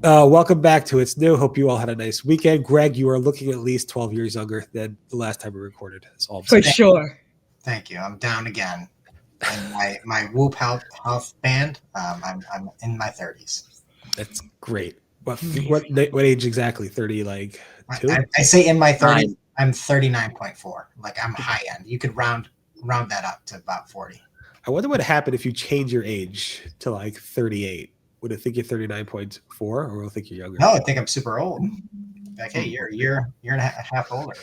Welcome back to It's New. Hope you all had a nice weekend. Greg, you are looking at least 12 years younger than the last time we recorded. That's all I'm For saying. sure. Thank you. I'm down again. And my Whoop Health band, I'm in my 30s. That's great. What age exactly? 30, like two? I say in my 30s. Nine. I'm 39.4. Like I'm high end. You could round that up to about 40. I wonder what happened if you change your age to like 38. Would it think you're 39.4 or will it think you're younger? No, I think I'm super old. Like, hey, you're a year and a half older.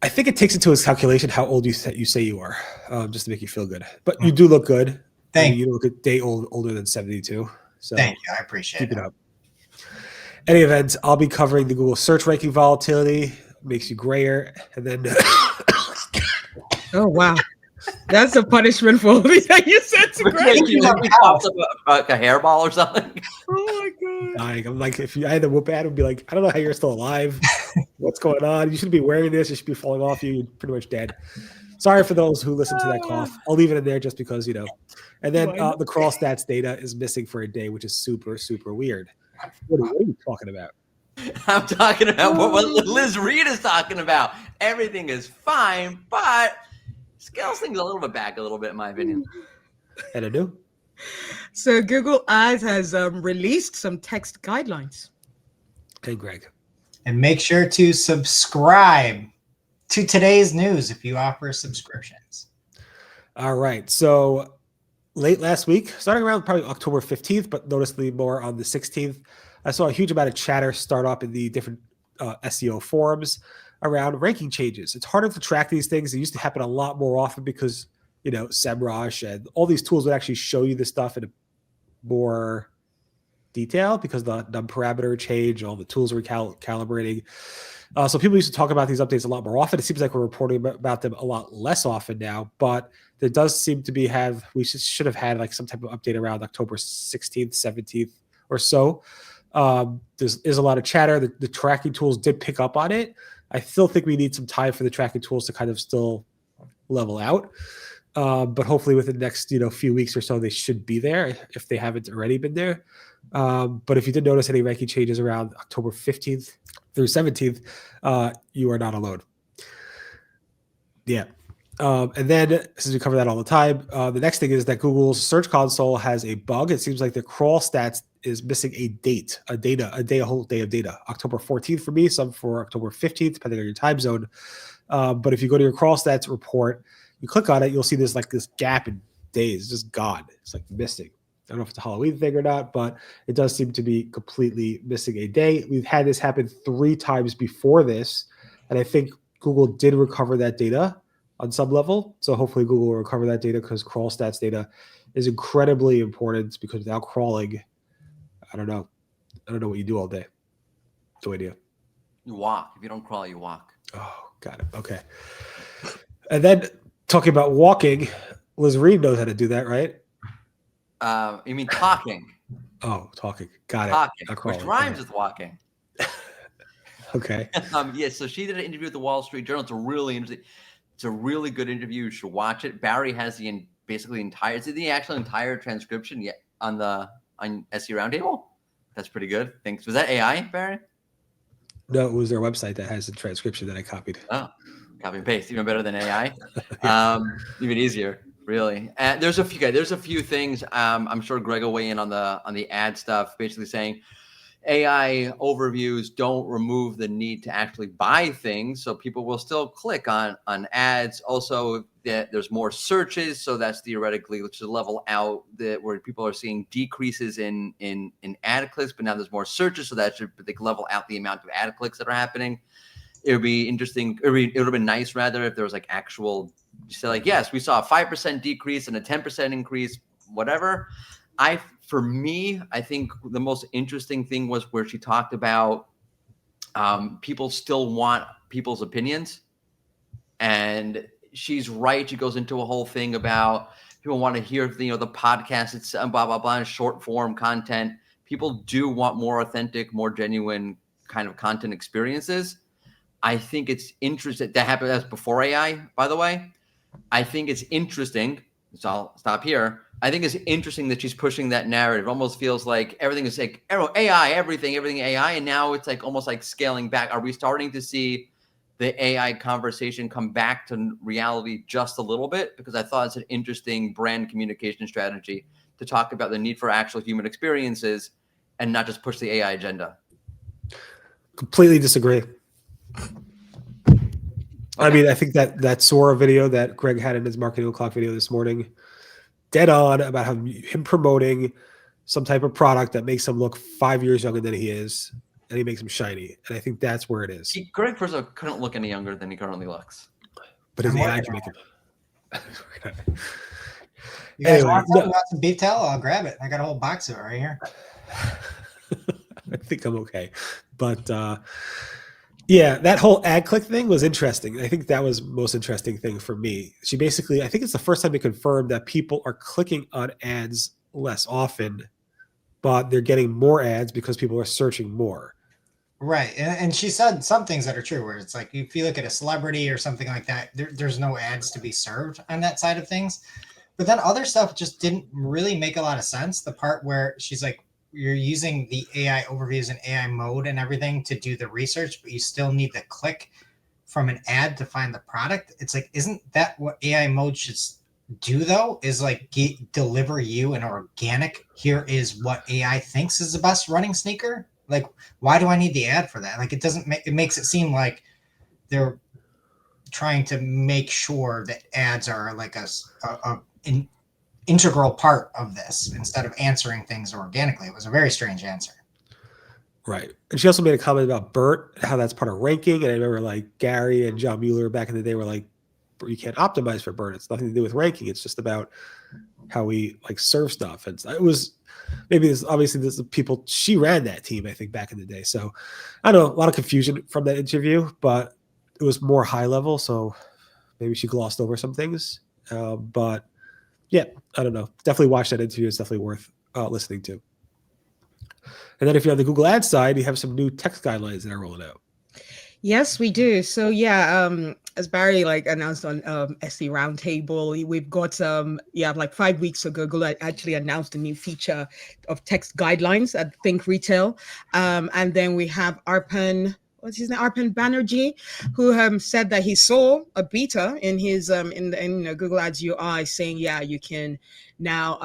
I think it takes into its calculation how old you say you are, just to make you feel good. But you do look good. Thank you. You look a day older than 72. So thank you. I appreciate keep it up. Any event, I'll be covering the Google search ranking volatility. Makes you grayer, and then. Oh wow, that's a punishment for all that you said to Greg. We talked about a hairball or something. Oh my god! I'm like, if I had the whoop ad, would be like, I don't know how you're still alive. What's going on? You shouldn't be wearing this. It should be falling off you. You're pretty much dead. Sorry for those who listen to that cough. I'll leave it in there just because, you know. And then the crawl stats data is missing for a day, which is super, super weird. What are you talking about? I'm talking about what Liz Reid is talking about. Everything is fine, but scales things a little bit back a little bit, in my opinion. And I do. So Google Ads has released some text guidelines. Hey, Greg. And make sure to subscribe to today's news if you offer subscriptions. All right. So late last week, starting around probably October 15th, but noticeably more on the 16th, I saw a huge amount of chatter start up in the different SEO forums around ranking changes. It's harder to track these things. It used to happen a lot more often because, you know, SEMrush and all these tools would actually show you this stuff in a more detail because the parameter change, all the tools were calibrating. So people used to talk about these updates a lot more often. It seems like we're reporting about them a lot less often now, but there does seem to be we should have had like some type of update around October 16th, 17th or so. There's a lot of chatter. The tracking tools did pick up on it. I still think we need some time for the tracking tools to kind of still level out. But hopefully within the next, few weeks or so, they should be there if they haven't already been there. But if you did notice any ranking changes around October 15th through 17th, you are not alone. Yeah. And then, since we cover that all the time, the next thing is that Google's Search Console has a bug. It seems like the crawl stats is missing a whole day of data. October 14th for me, some for October 15th, depending on your time zone. But if you go to your crawl stats report, you click on it, you'll see this gap in days. It's just gone. It's like missing. I don't know if it's a Halloween thing or not, but it does seem to be completely missing a day. We've had this happen 3 times before this, and I think Google did recover that data on some level. So hopefully Google will recover that data because crawl stats data is incredibly important because without crawling, I don't know what you do all day. No idea. You walk. If you don't crawl, you walk. Oh, got it. Okay. And then talking about walking, Liz Reid knows how to do that, right? You mean talking? Oh, talking. Got it. Talking, which rhymes with walking. Okay. Yeah, so she did an interview with the Wall Street Journal. It's a really interesting. It's a really good interview. You should watch it. Barry has the entire transcription yet on SE Roundtable. That's pretty good. Thanks. Was that AI, Barry? No, it was their website that has the transcription that I copied. Oh, copy and paste, even better than AI. Even easier, really. There's a few things. I'm sure Greg will weigh in on the ad stuff, basically saying AI overviews don't remove the need to actually buy things, so people will still click on ads. Also, there's more searches, so that's theoretically to level out where people are seeing decreases in ad clicks, but now there's more searches, so that should level out the amount of ad clicks that are happening. It would be interesting. It would have been nice rather if there was actual, yes, we saw a 5% decrease and a 10% increase, whatever. For me, I think the most interesting thing was where she talked about people still want people's opinions. And she's right. She goes into a whole thing about people want to hear the podcast, it's blah, blah, blah, and short form content. People do want more authentic, more genuine kind of content experiences. I think it's interesting that happened. That's before AI, by the way. I think it's interesting So I'll stop here. I think it's interesting that she's pushing that narrative. It almost feels like everything is like AI, everything AI. And now it's like almost like scaling back. Are we starting to see the AI conversation come back to reality just a little bit? Because I thought it's an interesting brand communication strategy to talk about the need for actual human experiences and not just push the AI agenda. Completely disagree. I mean, I think that Sora video that Greg had in his Marketing O'Clock video this morning, dead on about him promoting some type of product that makes him look 5 years younger than he is, and he makes him shiny. And I think that's where it is. Greg, first of all, couldn't look any younger than he currently looks. But his AI can make him. You guys want some beef tallow? I'll grab it. I got a whole box of it right here. I think I'm okay. But yeah, that whole ad click thing was interesting. I think that was the most interesting thing for me. She basically, I think it's the first time they confirmed that people are clicking on ads less often, but they're getting more ads because people are searching more. Right. And she said some things that are true, where it's like, if you look at a celebrity or something like that, there's no ads to be served on that side of things. But then other stuff just didn't really make a lot of sense. The part where she's like, you're using the AI overviews and AI mode and everything to do the research, but you still need to click from an ad to find the product. It's like, isn't that what AI mode should do though? Is like deliver you an organic, here is what AI thinks is the best running sneaker. Like, why do I need the ad for that? Like, it doesn't make, it makes it seem like they're trying to make sure that ads are like an integral part of this instead of answering things organically. It was a very strange answer. Right. And she also made a comment about BERT, how that's part of ranking. And I remember like Gary and John Mueller back in the day were like, you can't optimize for BERT. It's nothing to do with ranking. It's just about how we like serve stuff. And it was maybe this, obviously this is people, she ran that team, I think, back in the day. So I don't know, a lot of confusion from that interview, but it was more high level. So maybe she glossed over some things. But yeah, I don't know. Definitely watch that interview. It's definitely worth listening to. And then if you're on the Google Ads side, you have some new text guidelines that are rolling out. Yes, we do. So yeah, as Barry like announced on SE Roundtable, we've got like 5 weeks ago, Google actually announced a new feature of text guidelines at Think Retail, and then we have Arpan. What's his name? Arpan Banerjee, who said that he saw a beta in his in Google Ads UI saying, yeah, you can now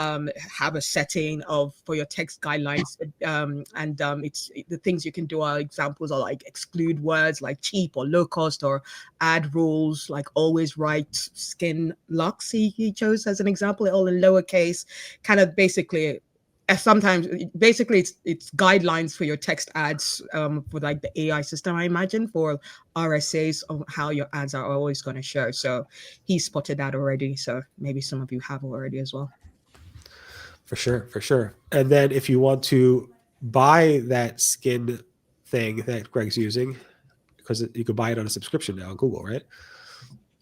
have a setting for your text guidelines, and it's the things you can do are examples are like exclude words like cheap or low cost, or add rules like always right skin locks. He chose as an example, all in lowercase, kind of basically. Sometimes basically it's guidelines for your text ads for like the AI system, I imagine, for RSAs of how your ads are always going to show. So he spotted that already. So maybe some of you have already as well. For sure. And then if you want to buy that skin thing that Greg's using, because you could buy it on a subscription now on Google, right?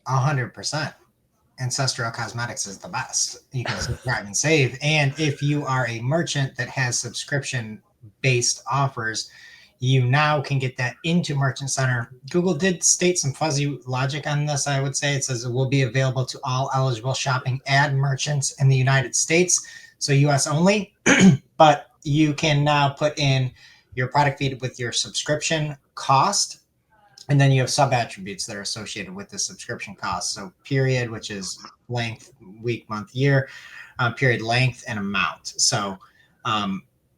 100%. Ancestral Cosmetics is the best. You can subscribe and save. And if you are a merchant that has subscription-based offers, you now can get that into Merchant Center. Google did state some fuzzy logic on this, I would say. It says it will be available to all eligible shopping ad merchants in the United States, so US only. But you can now put in your product feed with your subscription cost. And then you have sub-attributes that are associated with the subscription cost. So period, which is length, week, month, year, period length, and amount. So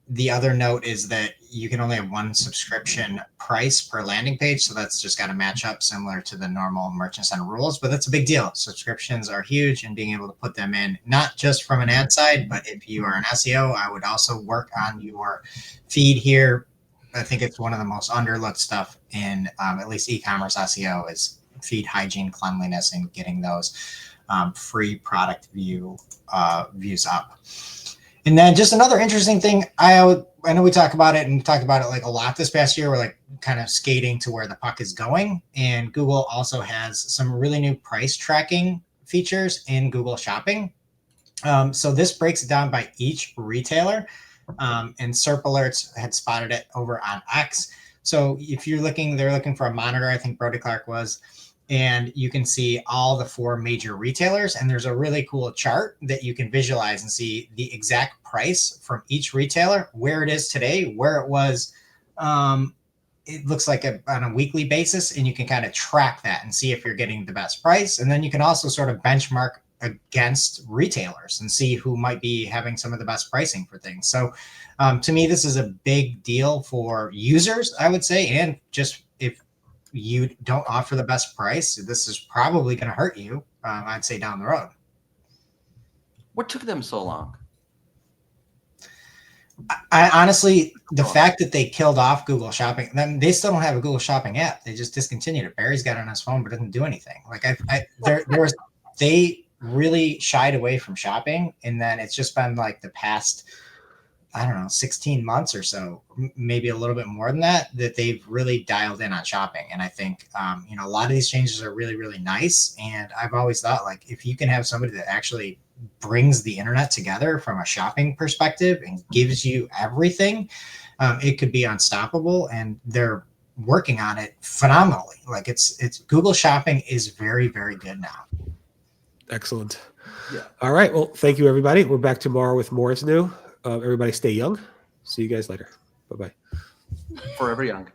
the other note is that you can only have one subscription price per landing page. So that's just got to match up similar to the normal Merchant Center rules. But that's a big deal. Subscriptions are huge, and being able to put them in, not just from an ad side, but if you are an SEO, I would also work on your feed here. I think it's one of the most underlooked stuff in at least e-commerce SEO is feed hygiene, cleanliness, and getting those free product views up. And then just another interesting thing, I know we talk about it and talked about it like a lot this past year. We're like kind of skating to where the puck is going. And Google also has some really new price tracking features in Google Shopping. So this breaks it down by each retailer. And SERP Alerts had spotted it over on X. So if you're looking, they're looking for a monitor, I think Brody Clark was, and you can see all the 4 major retailers. And there's a really cool chart that you can visualize and see the exact price from each retailer, where it is today, where it was. It looks like on a weekly basis, and you can kind of track that and see if you're getting the best price. And then you can also sort of benchmark against retailers and see who might be having some of the best pricing for things. So to me, this is a big deal for users, I would say. And just if you don't offer the best price, this is probably going to hurt you, I'd say, down the road. What took them so long? I honestly, the fact that they killed off Google Shopping, then they still don't have a Google Shopping app. They just discontinued it. Barry's got it on his phone, but doesn't do anything. Like they really shied away from shopping, and then it's just been like the past, I don't know, 16 months or so, maybe a little bit more than that they've really dialed in on shopping. And I think, a lot of these changes are really, really nice. And I've always thought, like, if you can have somebody that actually brings the internet together from a shopping perspective and gives you everything, it could be unstoppable. And they're working on it phenomenally. Like it's Google Shopping is very, very good now. Excellent. Yeah. All right. Well, thank you, everybody. We're back tomorrow with more is new. Everybody stay young. See you guys later. Bye-bye. Forever young.